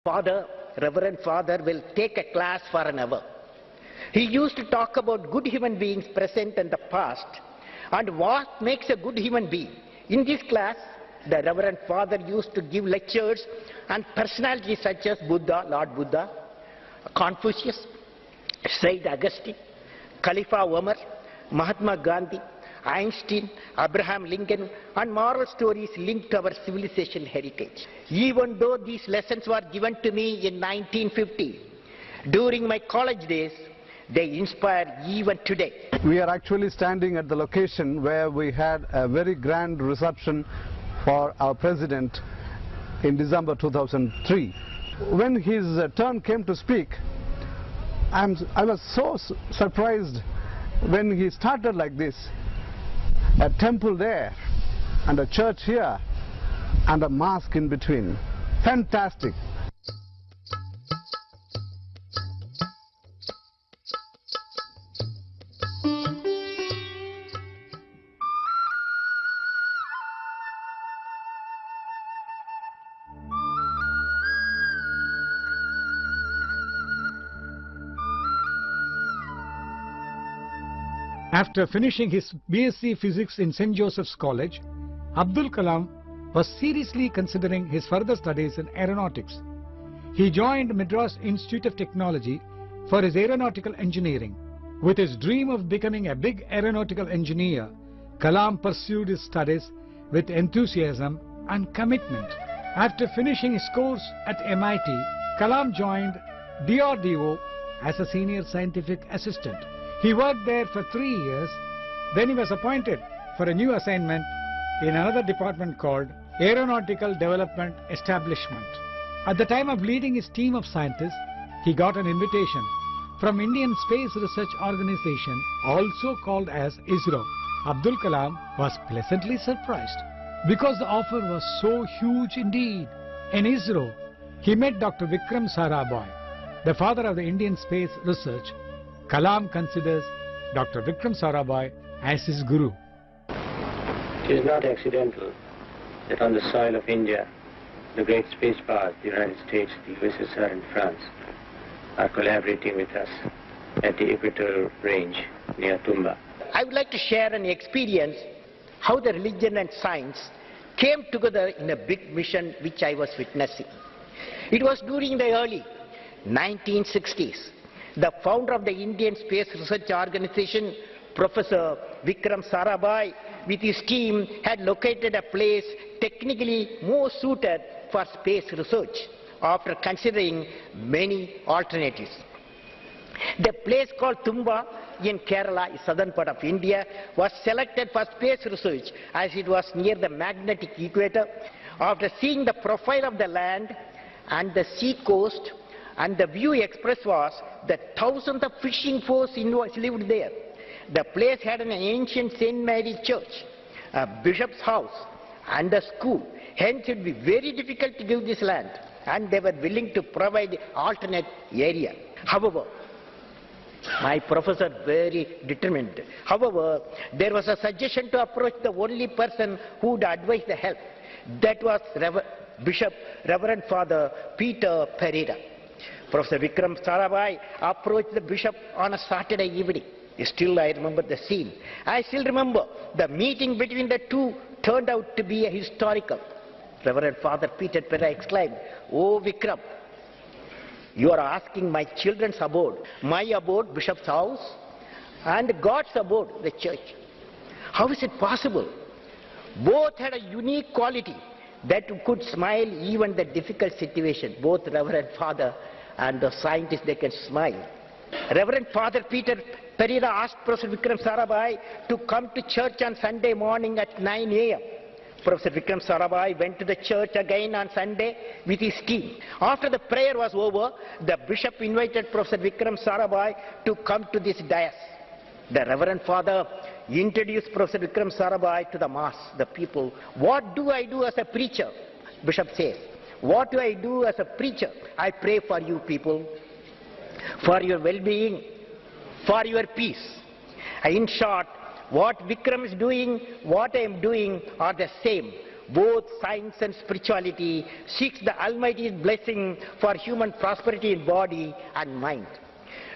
Father, Reverend Father, will take a class for an hour. He used to talk about good human beings present and the past and what makes a good human being. In this class, the Reverend Father used to give lectures on personalities such as Buddha, Lord Buddha, Confucius, Saint Augustine, Khalifa Umar, Mahatma Gandhi, Einstein, Abraham Lincoln, and moral stories linked to our civilization heritage. Even though these lessons were given to me in 1950, during my college days, they inspire even today. We are actually standing at the location where we had a very grand reception for our president in December 2003. When his turn came to speak, I was so surprised when he started like this. A temple there, and a church here, and a mosque in between. Fantastic. After finishing his BSc Physics in St. Joseph's College, Abdul Kalam was seriously considering his further studies in aeronautics. He joined Madras Institute of Technology for his aeronautical engineering. With his dream of becoming a big aeronautical engineer, Kalam pursued his studies with enthusiasm and commitment. After finishing his course at MIT, Kalam joined DRDO as a senior scientific assistant. He worked there for 3 years, then he was appointed for a new assignment in another department called Aeronautical Development Establishment. At the time of leading his team of scientists, he got an invitation from Indian Space Research Organization, also called as ISRO. Abdul Kalam was pleasantly surprised because the offer was so huge indeed. In ISRO, he met Dr. Vikram Sarabhai, the father of the Indian space research. Kalam considers Dr. Vikram Sarabhai as his guru. It is not accidental that on the soil of India, the great space powers, the United States, the USSR and France, are collaborating with us at the equatorial range near Tumba. I would like to share an experience how the religion and science came together in a big mission which I was witnessing. It was during the early 1960s. The founder of the Indian Space Research Organization, Professor Vikram Sarabhai, with his team had located a place technically more suited for space research after considering many alternatives. The place called Tumba in Kerala, southern part of India, was selected for space research as it was near the magnetic equator. After seeing the profile of the land and the sea coast, and the view expressed was that thousands of fishing force lived there. The place had an ancient St. Mary church, a bishop's house, and a school. Hence it would be very difficult to give this land, and they were willing to provide alternate area. However, my professor very determined. However, there was a suggestion to approach the only person who would advise the help. That was Reverend Father Peter Pereira. Professor Vikram Sarabhai approached the bishop on a Saturday evening. Still I remember the scene. I still remember the meeting between the two turned out to be a historical. Reverend Father Peter Pereira exclaimed, "Oh Vikram, you are asking my children's abode, my abode, bishop's house, and God's abode, the church. How is it possible? Both had a unique quality that could smile even the difficult situation. Both Reverend Father and the scientists, they can smile." Reverend Father Peter Pereira asked Professor Vikram Sarabhai to come to church on Sunday morning at 9 a.m. Professor Vikram Sarabhai went to the church again on Sunday with his team. After the prayer was over, the bishop invited Professor Vikram Sarabhai to come to this dais. The Reverend Father introduced Professor Vikram Sarabhai to the mass, the people. "What do I do as a preacher?" Bishop says. "What do I do as a preacher? I pray for you people, for your well-being, for your peace." In short, what Vikram is doing, what I am doing are the same. both science and spirituality, seeks the Almighty's blessing for human prosperity in body and mind.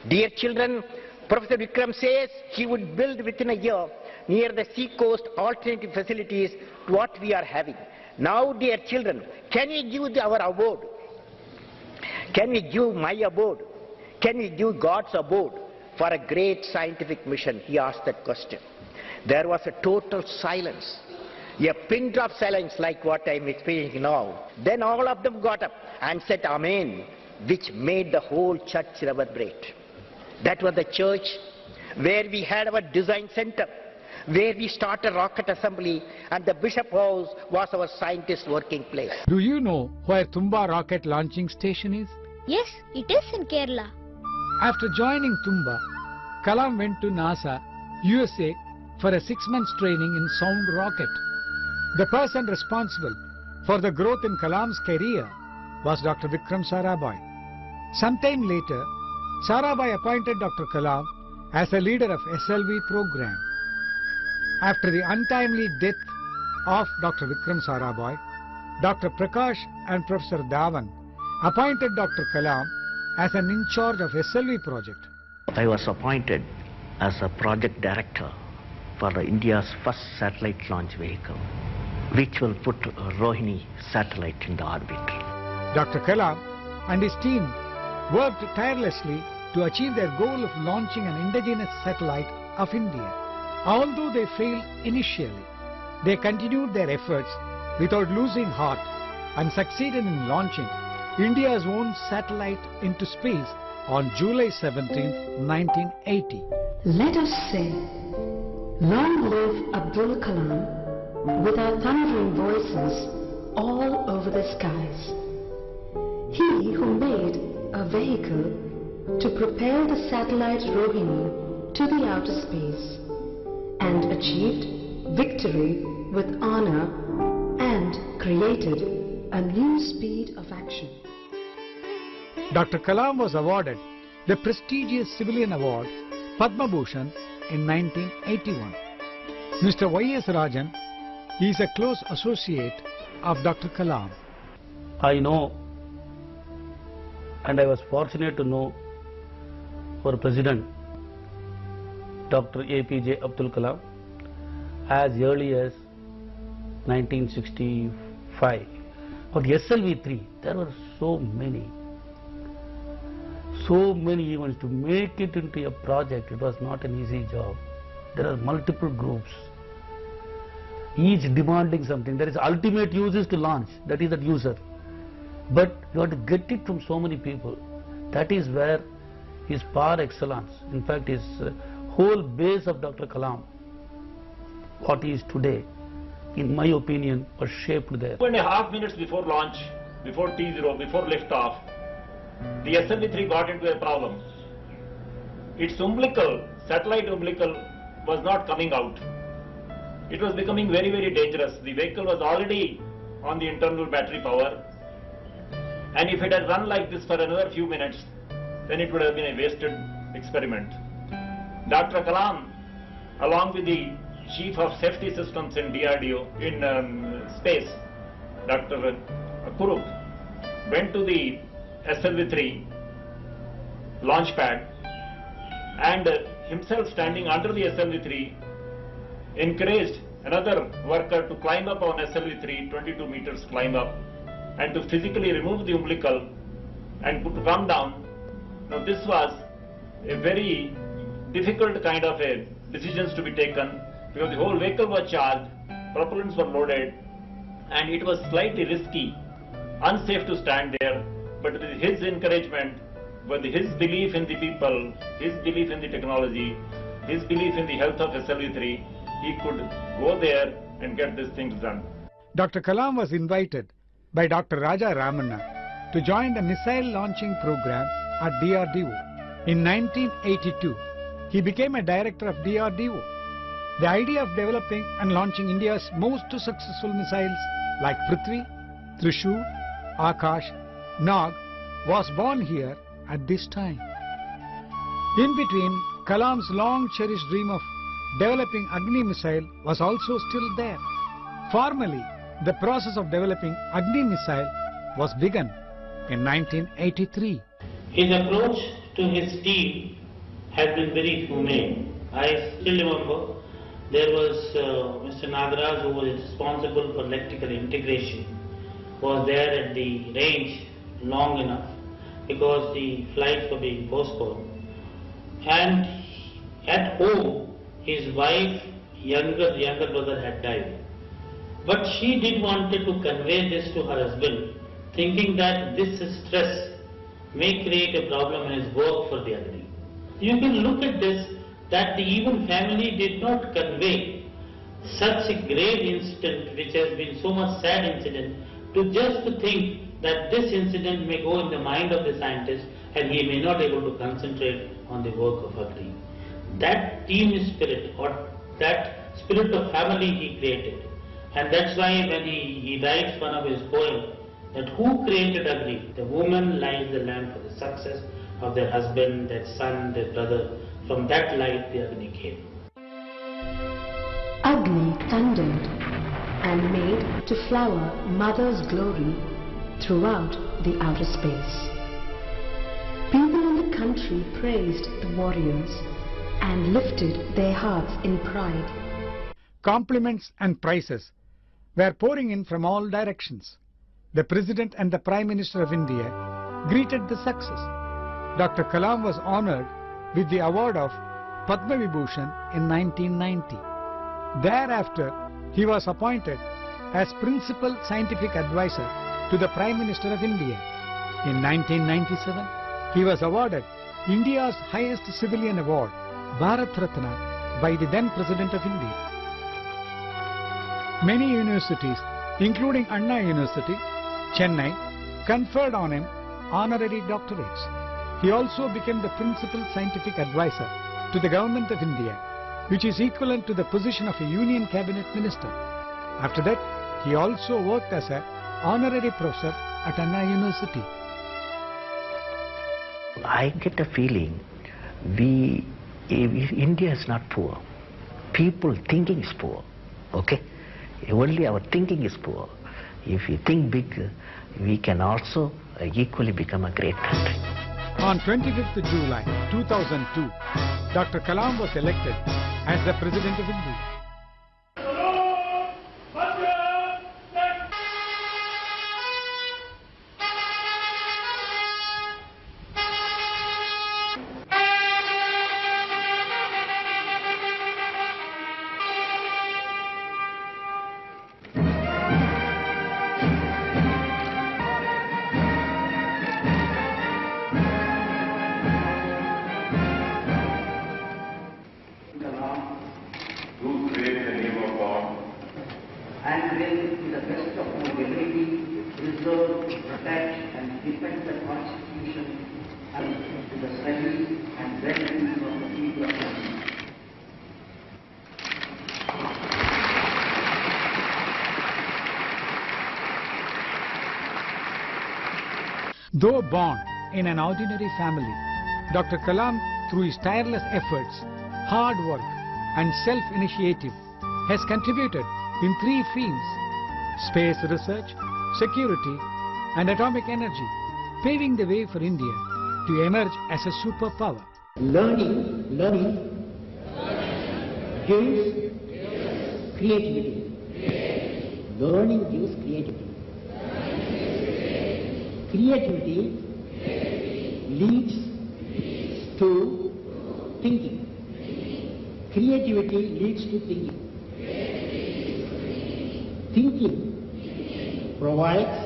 Dear children, Professor Vikram says he would build within a year near the sea coast alternative facilities to what we are having. Now, dear children, can we give our abode? Can we give my abode? Can we give God's abode for a great scientific mission? He asked that question. There was a total silence, a pin drop silence like what I am experiencing now. Then all of them got up and said Amen, which made the whole church reverberate. That was the church where we had our design center, where we started rocket assembly, and the Bishop House was our scientist working place. Do you know where Tumba rocket launching station is? Yes, it is in Kerala. After joining Tumba, Kalam went to NASA, USA for a 6 months training in sound rocket. The person responsible for the growth in Kalam's career was Dr. Vikram Sarabhai. Sometime later, Sarabhai appointed Dr. Kalam as a leader of SLV program. After the untimely death of Dr. Vikram Sarabhai, Dr. Prakash and Professor Dhawan appointed Dr. Kalam as an in charge of SLV project. I was appointed as a project director for India's first satellite launch vehicle, which will put Rohini satellite in the orbit. Dr. Kalam and his team worked tirelessly to achieve their goal of launching an indigenous satellite of India. Although they failed initially, they continued their efforts without losing heart and succeeded in launching India's own satellite into space on July 17, 1980. Let us say, long live Abdul Kalam, with our thundering voices all over the skies. He who made a vehicle to propel the satellite Rohini to the outer space and achieved victory with honor and created a new speed of action. Dr. Kalam was awarded the prestigious civilian award Padma Bhushan in 1981. Mr. Y.S. Rajan is a close associate of Dr. Kalam. I know, and I was fortunate to know our President, Dr. APJ Abdul Kalam, as early as 1965. For SLV-3, there were so many events. To make it into a project, it was not an easy job. There are multiple groups, each demanding something. There is ultimate use is to launch, that is the user. But you have to get it from so many people. That is where his par excellence, in fact his whole base of Dr. Kalam, what he is today, in my opinion, was shaped there. 2.5 minutes before launch, before T0, before liftoff, the SLV-3 got into a problem. Its umbilical, satellite umbilical, was not coming out. It was becoming very, very dangerous. The vehicle was already on the internal battery power, and if it had run like this for another few minutes, then it would have been a wasted experiment. Dr. Kalam, along with the Chief of Safety Systems in DRDO, in space, Dr. Kurup, went to the SLV-3 launch pad, and himself standing under the SLV-3 encouraged another worker to climb up on SLV-3, 22 meters climb up, and to physically remove the umbilical and to come down. Now this was a very difficult kind of a decisions to be taken, because the whole vehicle was charged, propellants were loaded, and it was slightly risky, unsafe to stand there. But with his encouragement, with his belief in the people, his belief in the technology, his belief in the health of SLV-3, he could go there and get these things done. Dr. Kalam was invited by Dr. Raja Ramanna to join the missile launching program at DRDO. In 1982, he became a director of DRDO. The idea of developing and launching India's most successful missiles like Prithvi, Trishul, Akash, Nag was born here at this time. In between, Kalam's long cherished dream of developing Agni missile was also still there. Formally, the process of developing Agni missile was begun in 1983. His approach to his team has been very humane. I still remember there was Mr. Nagaraj, who was responsible for electrical integration, was there at the range long enough because the flights were being postponed. And at home, his wife, younger brother had died. But she did wanted to convey this to her husband, thinking that this stress may create a problem in his work for the Agni. You can look at this, that the even family did not convey such a grave incident, which has been so much sad incident, to just to think that this incident may go in the mind of the scientist and he may not able to concentrate on the work of Agni. That team spirit, or that spirit of family he created. And that's why when he writes one of his poems, that who created Agni? The woman lights the lamp for the success of their husband, their son, their brother. From that light the Agni came. Agni thundered and made to flower Mother's glory throughout the outer space. People in the country praised the warriors and lifted their hearts in pride. Compliments and prizes were pouring in from all directions. The President and the Prime Minister of India greeted the success. Dr. Kalam was honored with the award of Padma Vibhushan in 1990. Thereafter, he was appointed as Principal Scientific Advisor to the Prime Minister of India. In 1997, he was awarded India's highest civilian award, Bharat Ratna, by the then President of India. Many universities, including Anna University, Chennai, conferred on him honorary doctorates. He also became the Principal Scientific Advisor to the Government of India, which is equivalent to the position of a Union Cabinet Minister. After that, he also worked as an honorary professor at Anna University. I get a feeling India is not poor. People thinking is poor. Okay? Only our thinking is poor. If we think big, we can also equally become a great country. On 25th July 2002, Dr. Kalam was elected as the President of India. And will, to the best of my ability, preserve, protect and defend the Constitution and to the study and well-being of the people of India. Though born in an ordinary family, Dr. Kalam, through his tireless efforts, hard work and self-initiative, has contributed in 3 fields: space research, security and atomic energy, paving the way for India to emerge as a superpower. Learning gives creativity. Learning gives creativity. Creativity leads to thinking. Creativity leads to thinking. Thinking provides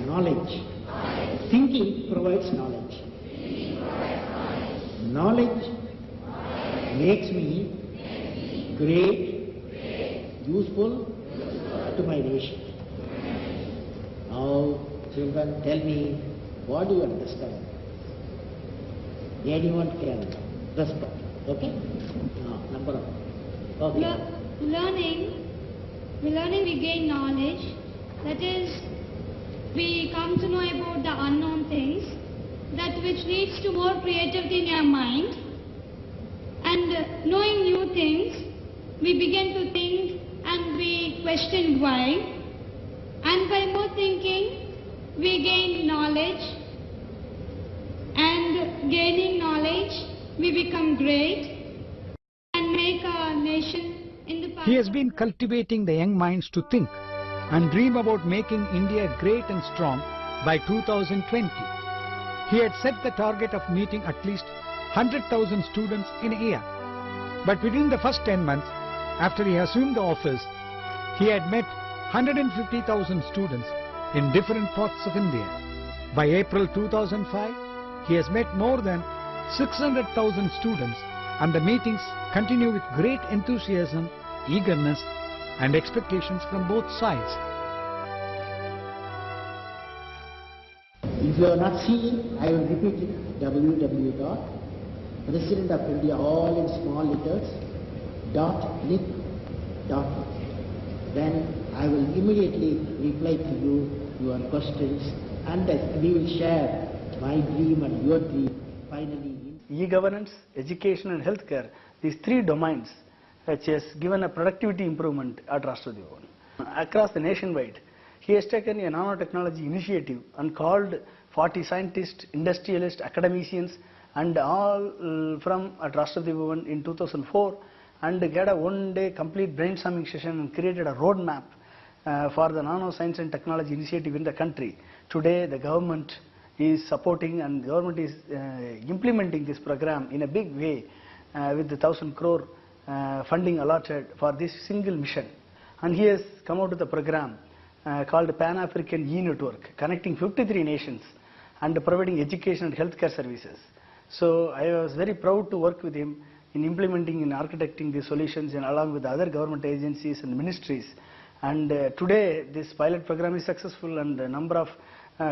knowledge. Thinking provides knowledge. Knowledge makes me great, useful to my nation. Now, children, tell me, what do you understand? Anyone can respond. Okay? Number one. Okay. Learning we gain knowledge. That is, we come to know about the unknown things, that which leads to more creativity in our mind. And knowing new things, we begin to think and we question why. And by more thinking, we gain knowledge. And gaining knowledge, we become great and make our nation in the path. He has been cultivating the young minds to think and dream about making India great and strong by 2020. He had set the target of meeting at least 100,000 students in a year. But within the first 10 months, after he assumed the office, he had met 150,000 students in different parts of India. By April 2005, he has met more than 600,000 students, and the meetings continue with great enthusiasm, eagerness and expectations from both sides. If you are not seeing, I will repeat it, www.President of India, all in small letters, .nip.in. Then I will immediately reply to you, your questions, and we will share my dream and your dream finally. E-governance, education and healthcare, these three domains which has given a productivity improvement at Rashtrapati Bhavan. Across the nationwide, he has taken a nanotechnology initiative and called 40 scientists, industrialists, academicians and all from at Rashtrapati Bhavan in 2004 and get a one-day complete brainstorming session and created a roadmap for the nanoscience and technology initiative in the country. Today the government is supporting and government is implementing this program in a big way with the 1,000 crore funding allotted for this single mission. And he has come out with a program called Pan-African E-Network, connecting 53 nations and providing education and healthcare services. So I was very proud to work with him in implementing and architecting these solutions and along with other government agencies and ministries. And today this pilot program is successful and a number of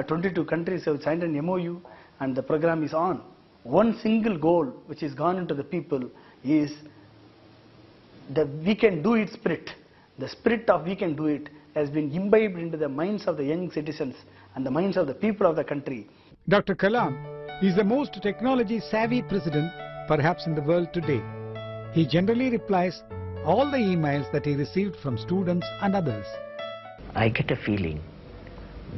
22 countries have signed an MOU and the program is on. One single goal which is gone into the people is the we can do it spirit. The spirit of we can do it has been imbibed into the minds of the young citizens and the minds of the people of the country. Dr. Kalam is the most technology savvy president perhaps in the world today. He generally replies all the emails that he received from students and others. I get a feeling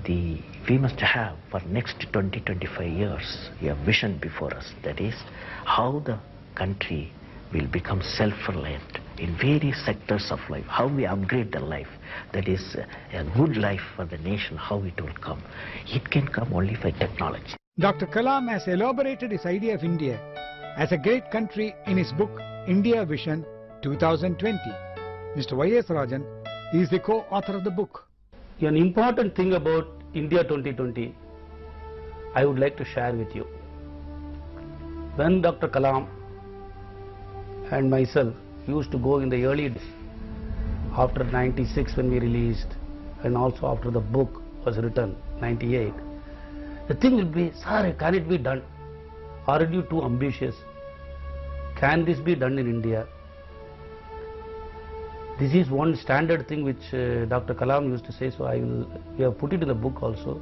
we must have for next 20-25 years a vision before us, that is how the country will become self-reliant in various sectors of life, how we upgrade the life, that is a good life for the nation, how it will come. It can come only by technology. Dr. Kalam has elaborated his idea of India as a great country in his book India Vision 2020. Mr. Y.S. Rajan is the co-author of the book. An important thing about India 2020, I would like to share with you. When Dr. Kalam and myself used to go in the early days, after 96 when we released, and also after the book was written, 98, the thing will be, sir, can it be done? Aren't you too ambitious? Can this be done in India? This is one standard thing which Dr. Kalam used to say, so we have put it in the book also.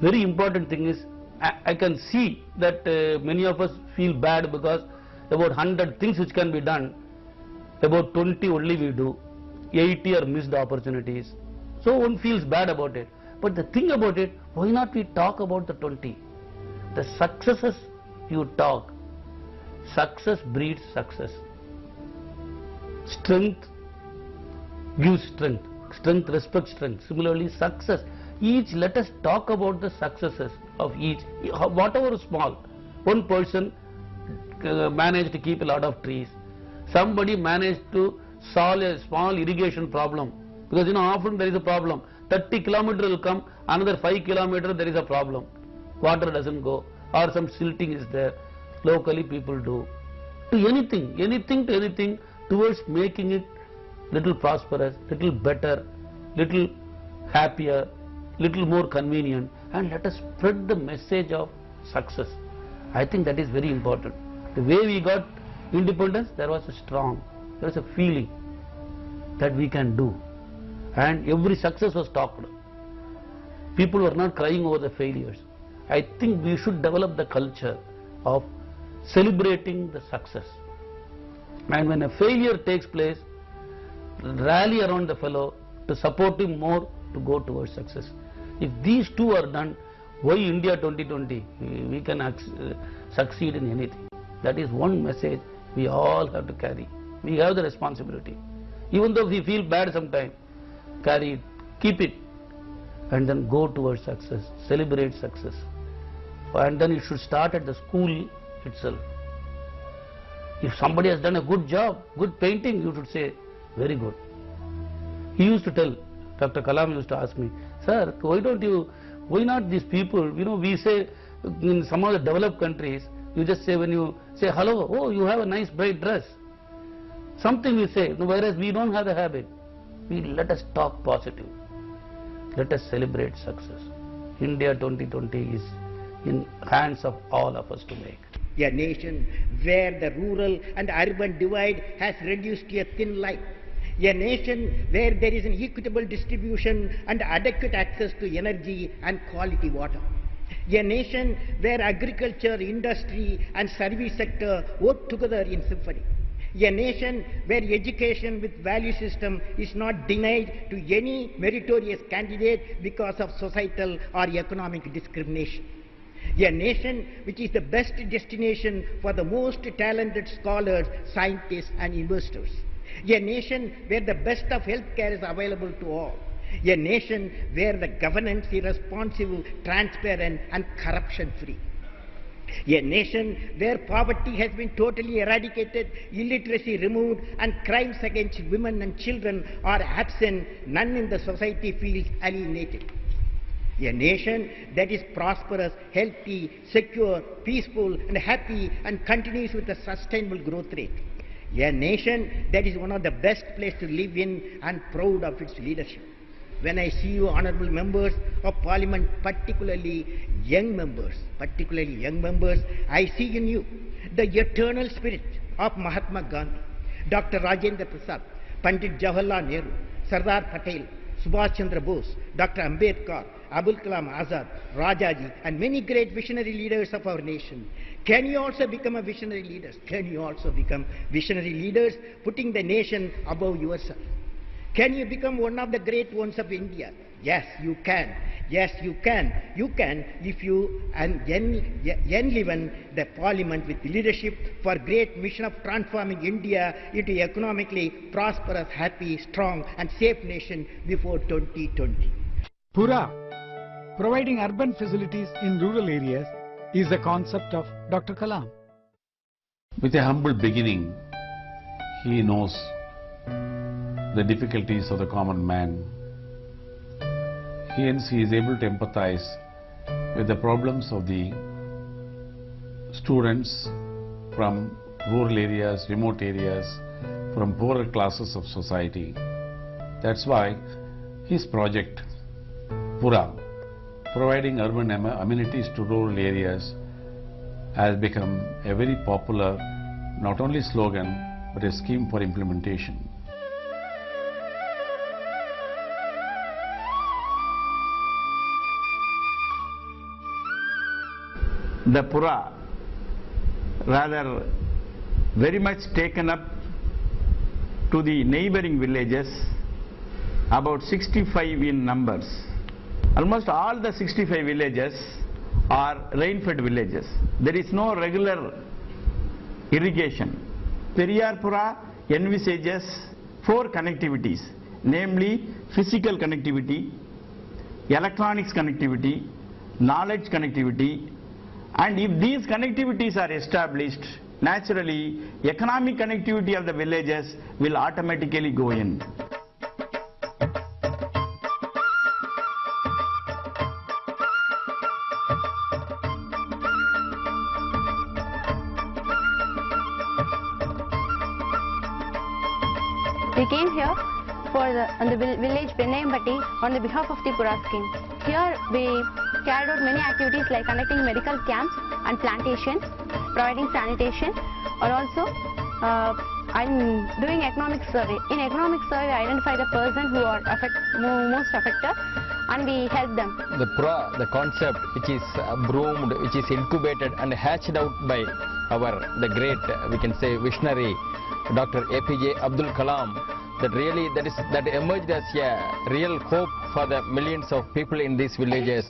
Very important thing is, I can see that many of us feel bad because about 100 things which can be done, about 20 only we do, 80 are missed opportunities. So one feels bad about it. But the thing about it, why not we talk about the 20? The successes you talk. Success breeds success. Strength gives strength. Strength respects strength. Similarly, success. Each, let us talk about the successes of each, whatever small. One person managed to keep a lot of trees. Somebody managed to solve a small irrigation problem. Because often there is a problem. 30 kilometers will come, another 5 kilometers there is a problem. Water doesn't go, or some silting is there. Locally people do. Anything towards making it little prosperous, little better, little happier, little more convenient, and let us spread the message of success. I think that is very important. The way we got independence, there was a feeling that we can do, and every success was talked. People were not crying over the failures. I think we should develop the culture of celebrating the success, and when a failure takes place, rally around the fellow to support him more to go towards success. If these two are done, why India 2020? We can succeed in anything. That is one message we all have to carry. We have the responsibility. Even though we feel bad sometimes, carry it, keep it, and then go towards success, celebrate success. And then it should start at the school itself. If somebody has done a good job, good painting, you should say, very good. He used to tell, Dr. Kalam used to ask me, sir, why not these people, we say in some of the developed countries, you just say when you say hello, oh, you have a nice bright dress. Something we say, whereas we don't have the habit. Let us talk positive. Let us celebrate success. India 2020 is in hands of all of us to make. A nation where the rural and urban divide has reduced to a thin line. A nation where there is an equitable distribution and adequate access to energy and quality water. A nation where agriculture, industry and service sector work together in symphony. A nation where education with value system is not denied to any meritorious candidate because of societal or economic discrimination. A nation which is the best destination for the most talented scholars, scientists and investors. A nation where the best of healthcare is available to all. A nation where the governance is responsible, transparent and corruption-free. A nation where poverty has been totally eradicated, illiteracy removed and crimes against women and children are absent, none in the society feels alienated. A nation that is prosperous, healthy, secure, peaceful and happy and continues with a sustainable growth rate. A nation that is one of the best places to live in and proud of its leadership. When I see you honorable members of parliament, particularly young members, I see in you the eternal spirit of Mahatma Gandhi, Dr. Rajendra Prasad, Pandit Jawaharlal Nehru, Sardar Patel, Subhash Chandra Bose, Dr. Ambedkar, Abdul Kalam Azad, Rajaji and many great visionary leaders of our nation. Can you also become a visionary leader? Can you also become visionary leaders, putting the nation above yourself? Can you become one of the great ones of India? Yes, you can. Yes, you can. You can if you enliven the parliament with leadership for great mission of transforming India into economically prosperous, happy, strong and safe nation before 2020. Pura, providing urban facilities in rural areas, is the concept of Dr. Kalam. With a humble beginning, he knows the difficulties of the common man. Hence, he is able to empathize with the problems of the students from rural areas, remote areas, from poorer classes of society. That's why his project, Pura, providing urban amenities to rural areas, has become a very popular, not only slogan, but a scheme for implementation. The Pura, rather very much taken up to the neighboring villages, about 65 in numbers. Almost all the 65 villages are rain-fed villages. There is no regular irrigation. Periyar Pura envisages 4 connectivities, namely physical connectivity, electronics connectivity, knowledge connectivity, and if these connectivities are established, naturally economic connectivity of the villages will automatically go in. We came here on the village Benayambatti on the behalf of the Pura scheme. Here we carried out many activities like conducting medical camps and plantations, providing sanitation, or also I'm doing economic survey. In economic survey, I identify the person who are most affected and we help them. The Pura, the concept which is broomed, which is incubated and hatched out by the great, we can say, visionary Dr. APJ Abdul Kalam, that emerged as a real hope for the millions of people in these villages.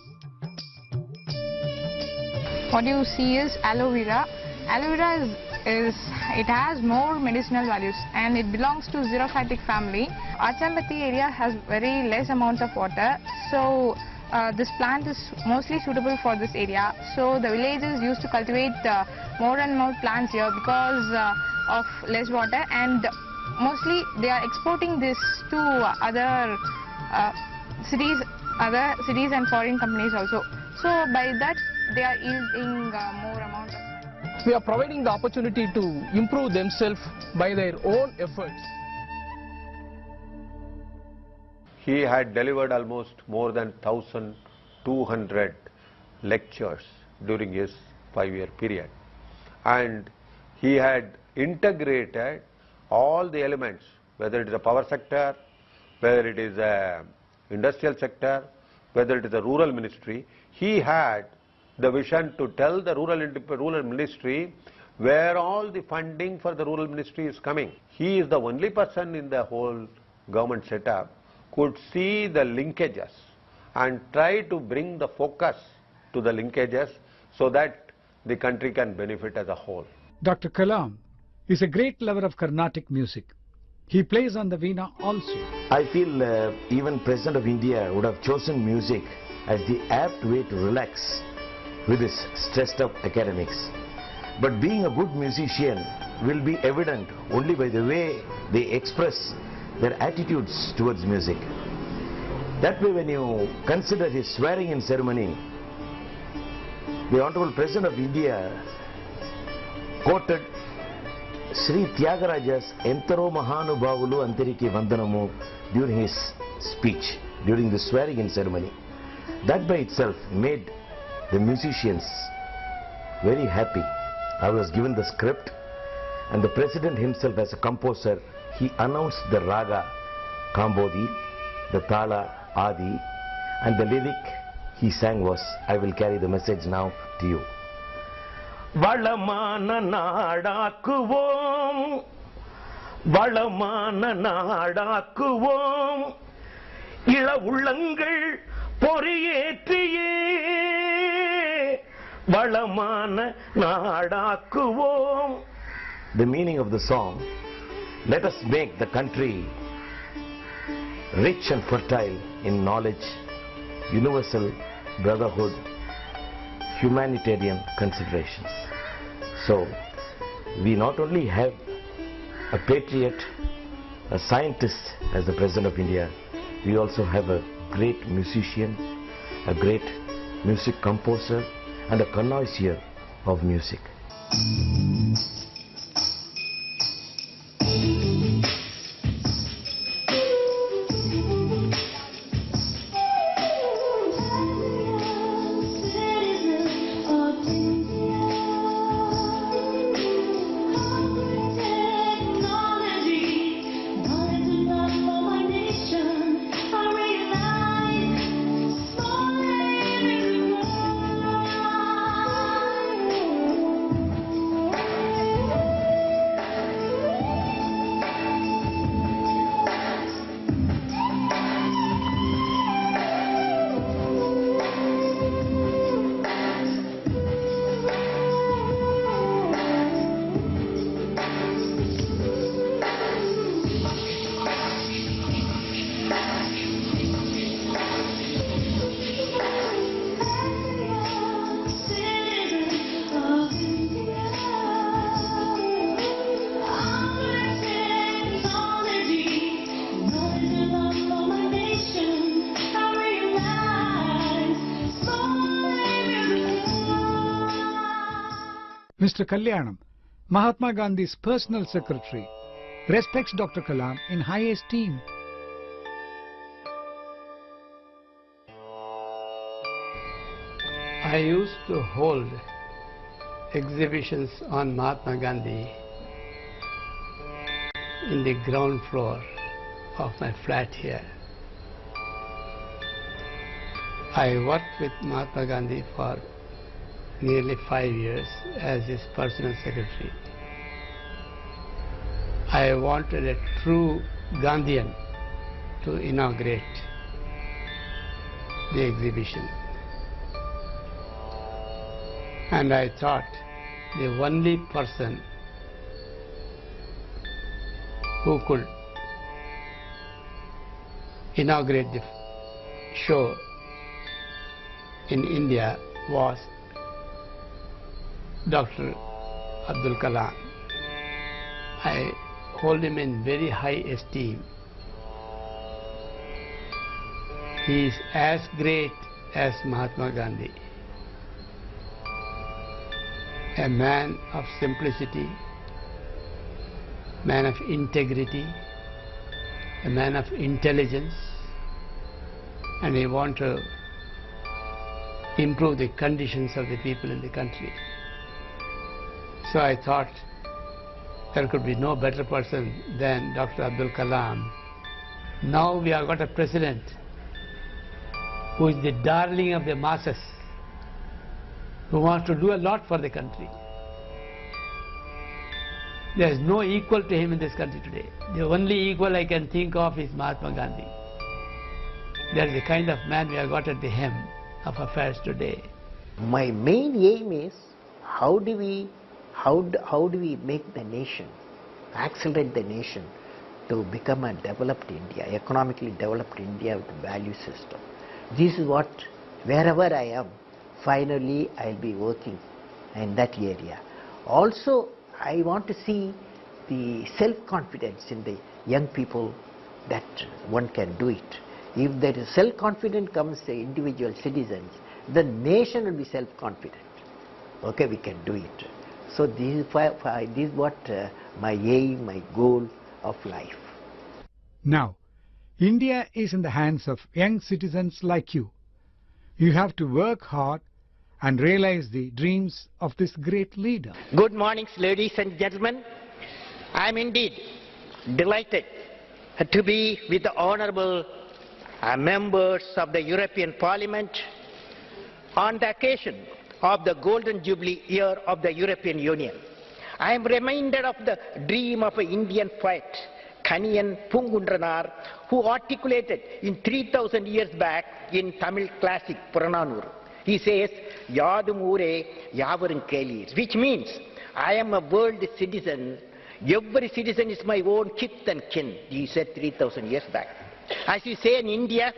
What you see is aloe vera. Aloe vera it has more medicinal values and it belongs to xerophytic family. Achambati area has very less amount of water, so this plant is mostly suitable for this area. So the villagers used to cultivate more and more plants here because of less water, and mostly they are exporting this to other cities and foreign companies also. So by that they are yielding more amount of. We are providing the opportunity to improve themselves by their own efforts. He had delivered almost more than 1,200 lectures during his 5-year period, and he had integrated all the elements, whether it is a power sector, whether it is a industrial sector, whether it is a rural ministry. He had the vision to tell the rural ministry where all the funding for the rural ministry is coming. He is the only person in the whole government setup could see the linkages and try to bring the focus to the linkages so that the country can benefit as a whole. Dr. Kalam is a great lover of Carnatic music. He plays on the veena also. I feel even President of India would have chosen music as the apt way to relax with his stressed up academics. But being a good musician will be evident only by the way they express their attitudes towards music. That way, when you consider his swearing-in ceremony, the Honorable President of India quoted Sri Tyagaraja's Entaro Mahanubhavulu Antariki Vandanamu during his speech, during the swearing-in ceremony. That by itself made the musicians very happy. I was given the script, and the President himself as a composer, he announced the raga Kambodi, the tala Adi, and the lyric he sang was, I will carry the message now to you. Valamana naadakuvom, Valamana naadakuvom, Ila ullangal poriyettiye, Valamana naadakuvom. The meaning of the song, let us make the country rich and fertile in knowledge, universal brotherhood, humanitarian considerations. So, we not only have a patriot, a scientist as the President of India, we also have a great musician, a great music composer, and a connoisseur of music. Mr. Kalyanam, Mahatma Gandhi's personal secretary, respects Dr. Kalam in high esteem. I used to hold exhibitions on Mahatma Gandhi in the ground floor of my flat here. I worked with Mahatma Gandhi for nearly 5 years as his personal secretary. I wanted a true Gandhian to inaugurate the exhibition. And I thought the only person who could inaugurate the show in India was Dr. Abdul Kalam. I hold him in very high esteem. He is as great as Mahatma Gandhi. A man of simplicity, man of integrity, a man of intelligence, and he wants to improve the conditions of the people in the country. So I thought there could be no better person than Dr. Abdul Kalam. Now we have got a president who is the darling of the masses, who wants to do a lot for the country. There is no equal to him in this country today. The only equal I can think of is Mahatma Gandhi. That is the kind of man we have got at the hem of affairs today. My main aim is how do we make the nation, accelerate the nation to become a developed India, economically developed India with a value system. This is what, wherever I am, finally I'll be working in that area. Also, I want to see the self-confidence in the young people that one can do it. If there is self-confidence comes the individual citizens, the nation will be self-confident. Okay, we can do it. So this is what my aim, my goal of life. Now, India is in the hands of young citizens like you. You have to work hard and realize the dreams of this great leader. Good morning, ladies and gentlemen. I am indeed delighted to be with the honorable members of the European Parliament on the occasion of the Golden Jubilee year of the European Union. I am reminded of the dream of an Indian poet, Kaniyan Pungundranar, who articulated in 3000 years back in Tamil classic Purananur. He says, Yadum Ure Yavarum Kelir, which means, I am a world citizen, every citizen is my own kith and kin, he said 3000 years back. As you say in India,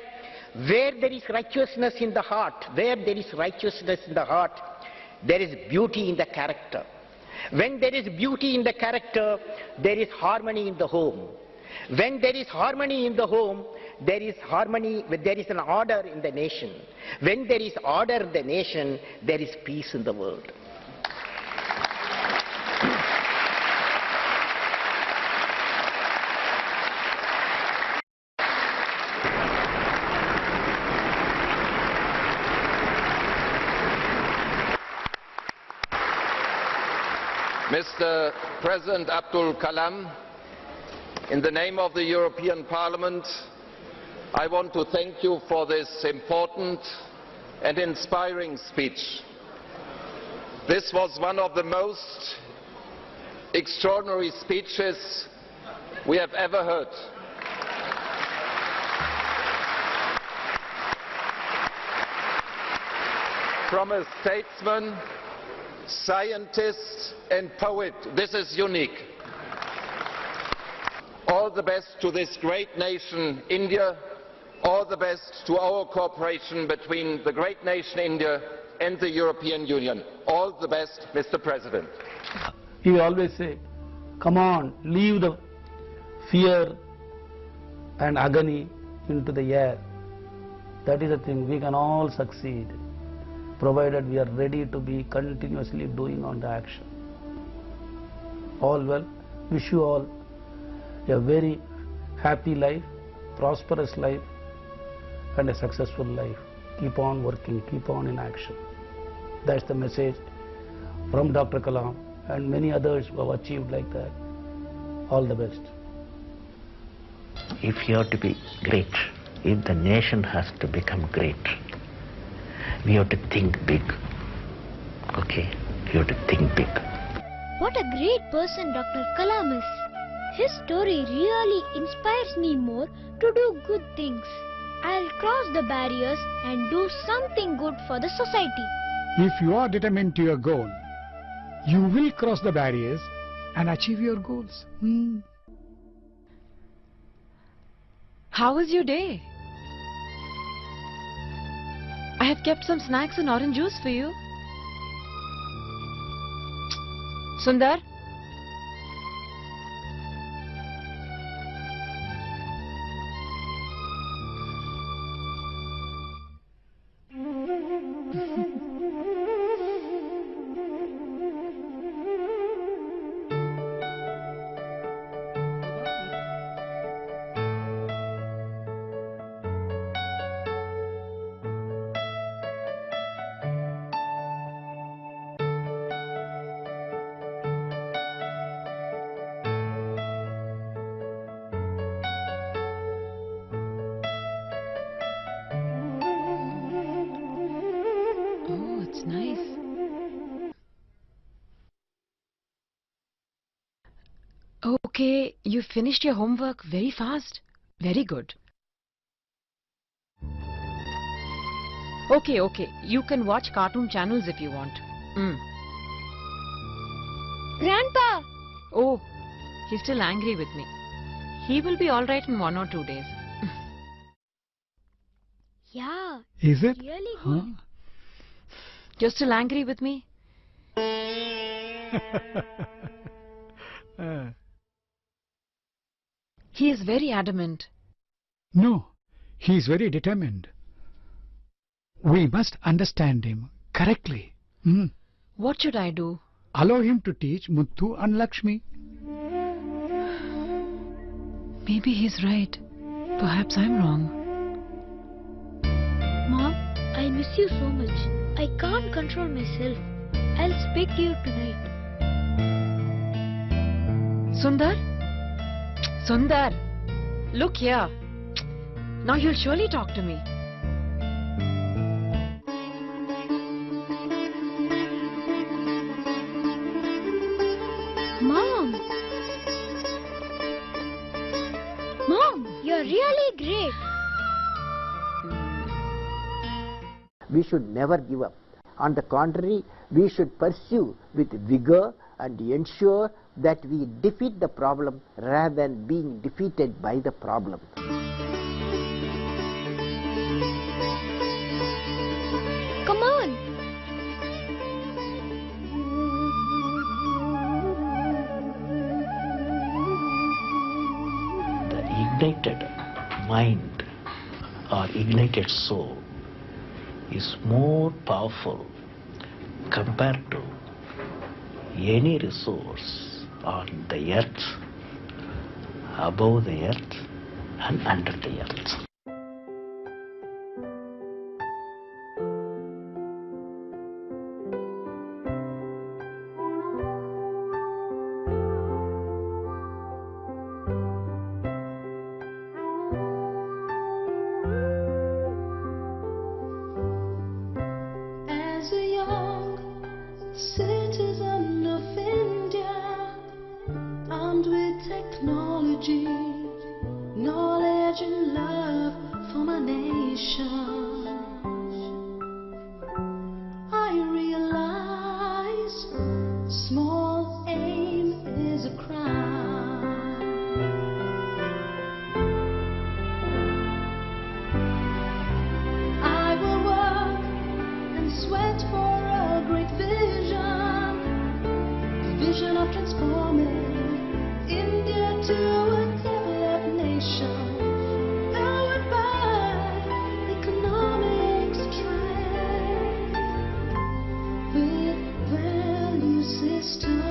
where there is righteousness in the heart, there is beauty in the character. When there is beauty in the character, there is harmony in the home. When there is harmony in the home, there is an order in the nation. When there is order in the nation, there is peace in the world. Mr. President Abdul Kalam, in the name of the European Parliament, I want to thank you for this important and inspiring speech. This was one of the most extraordinary speeches we have ever heard. From a statesman, scientist and poet, this is unique. All the best to this great nation, India. All the best to our cooperation between the great nation India and the European Union. All the best, Mr. President. He always said, come on, leave the fear and agony into the air. That is the thing, we can all succeed, provided we are ready to be continuously doing on the action. All well, wish you all a very happy life, prosperous life, and a successful life. Keep on working, keep on in action. That's the message from Dr. Kalam and many others who have achieved like that. All the best. If you have to be great, if the nation has to become great, we have to think big. Okay? We have to think big. What a great person Dr. Kalam is. His story really inspires me more to do good things. I'll cross the barriers and do something good for the society. If you are determined to your goal, you will cross the barriers and achieve your goals. How was your day? I have kept some snacks and orange juice for you. Sundar? It's nice. Okay, you finished your homework very fast. Very good. Okay, you can watch cartoon channels if you want. Grandpa! Oh, he's still angry with me. He will be alright in 1 or 2 days. Yeah. Is it? Really good. Huh? You're still angry with me? He is very adamant. No, he is very determined. We must understand him correctly. What should I do? Allow him to teach Muthu and Lakshmi. Maybe he's right. Perhaps I'm wrong. Mom, I miss you so much. I can't control myself. I'll speak to you tonight. Sundar? Sundar, look here. Now you'll surely talk to me. Mom! Mom, you're really great. We should never give up. On the contrary, we should pursue with vigor and ensure that we defeat the problem rather than being defeated by the problem. Come on! The ignited mind or ignited soul is more powerful compared to any resource on the earth, above the earth and under the earth. As a young citizen of India, armed with technology, knowledge and love for my nation, I realize small aim is a crime. I will work and sweat for a great vision, the vision of transforming India to a developed nation, powered by economic strength, with value systems.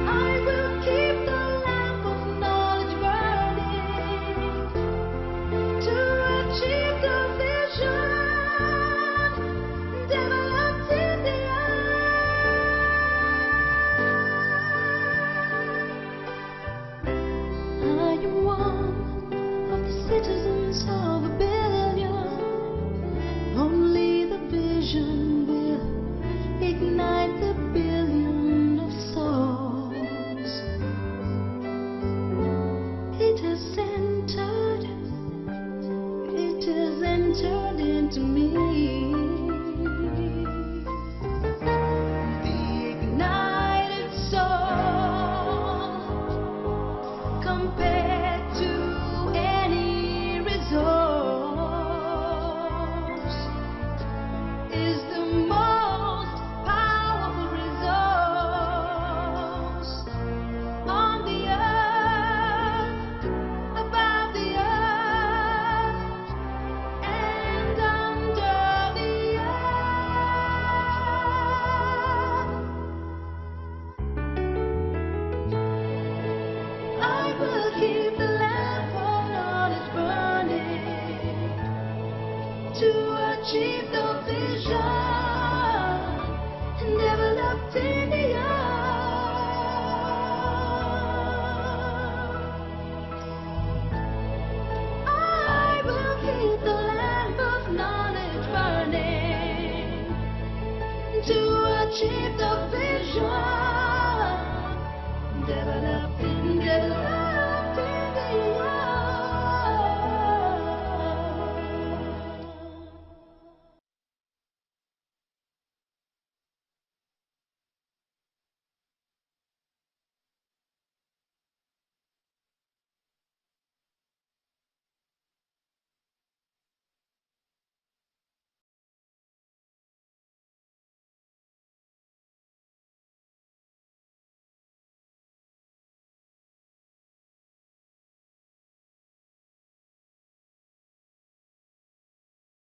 I will keep the lamp of knowledge burning to achieve the vision, developed India. achieve the vision, develop